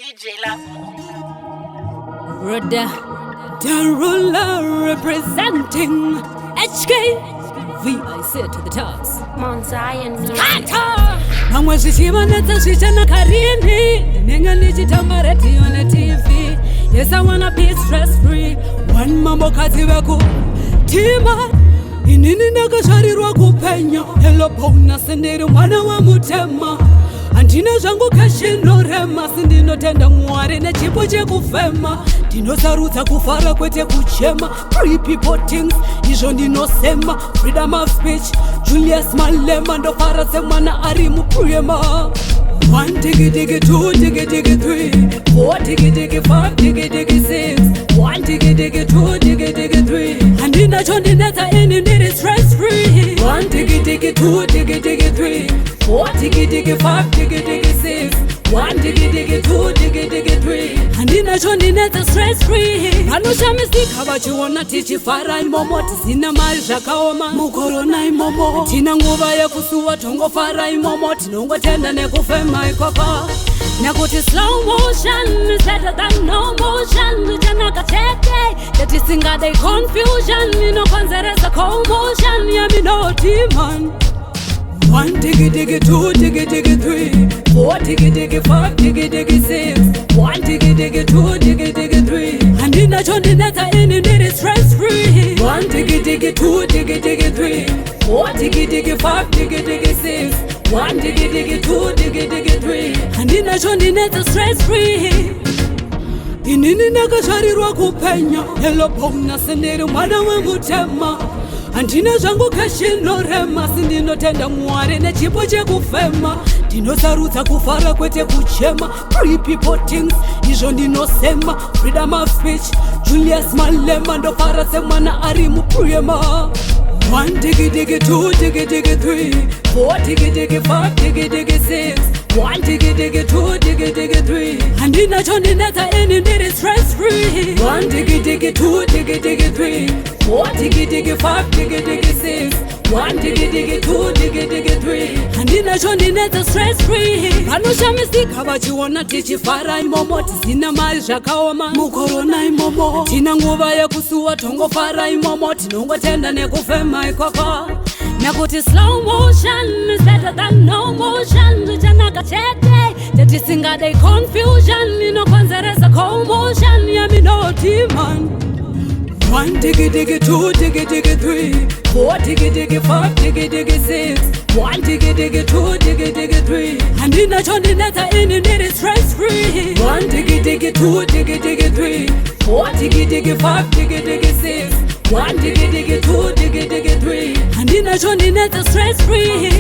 DJ Darula representing HK VIC to the tops. Mount Zion Kata Mama zvichiva netsezvichana karini Ndinenge ndichitamba radio neTV. Yes, I wanna be stress free. One mambo kadzi veku Tima Inini ndakazvarirwa kupenya. Hello bonus ndiri mwana wa mutema. Andina zvangu kashinorema. Sindinotenda Mwari nechipo chekufema. Ndinosarudza kufara kwete kuchema. Free people things izvo ndinosema. Freedom of speech Julius Malema ndofara semwana ari mupuyema. 1 diggy diggy 2 diggy diggy 3 4 diggy diggy 5 diggy diggy 6 1 diggy diggy 2 diggy diggy 3 andinacho ndinetsa ini ndiri stress free 1 diggy diggy 2 diggy diggy 3 4 diggy diggy 5 diggy diggy 6 1 diggy diggy 2 diggy diggy 3 andinacho ndinetsa stress free. Vanoshamisika vachiona tichifara imomo tisina mari zvakaoma mukorona imomo tina nguva yekusuwa tongofara imomo tinongotenda nekufema ikoko nekuti slow motion is better than no motion zvichanaka chete tetisingadei confusion inokonzeresa commotion yaminoti man 1 diggy diggy 2 diggy diggy 3 4 diggy diggy 5 diggy diggy 6 1 diggy diggy 2 diggy diggy 3 andinacho ndinetsa ini ndiri stress free 1 diggy diggy 2 diggy diggy 3 4 diggy diggy 5 diggy diggy 6 1 diggy diggy 2 diggy diggy 3 andinacho ndinetsa stress free. Inini ndakazvarirwa kupenya. Hello bonus ndiri mwana wemutema. Andina zvangu kashinorema. Sindinotenda Mwari nechipo chekufema. Ndinosarudza kufara kwete kuchema. Free people things izvo ndinosema. Freedom of speech Julius Malema ndofara semwana ari mupuyema. 1 diggy diggy 2 diggy diggy 3 4 diggy diggy 5 diggy diggy 6 1 diggy diggy 2 diggy diggy 3 andinacho ndinetsa ini ndiri stress free 1 diggy diggy 2 diggy diggy 3 4 diggy diggy 5 diggy diggy 6 1 diggy diggy 2 diggy diggy 3 andinacho ndinetsa stress free. Vanoshamisika vachiona tichifara imomo tisina mari zvakaoma mukorona imomo tina nguva yekusuwa tongofara imomo tinongotenda nekufema ikoko nekuti slow motion is better than no motion zvichanaka chete tetisingadei confusion inokonzeresa commotion yaminoti man 1 diggy diggy 2 diggy diggy 3 4 diggy diggy 5 diggy diggy 6 1 diggy diggy 2 diggy diggy 3 andinacho ndinetsa ini ndiri stress free 1 diggy diggy 2 diggy diggy 3 4 diggy diggy 5 diggy diggy 6 1 diggy diggy 2 diggy diggy 3 andinacho ndinetsa stress free.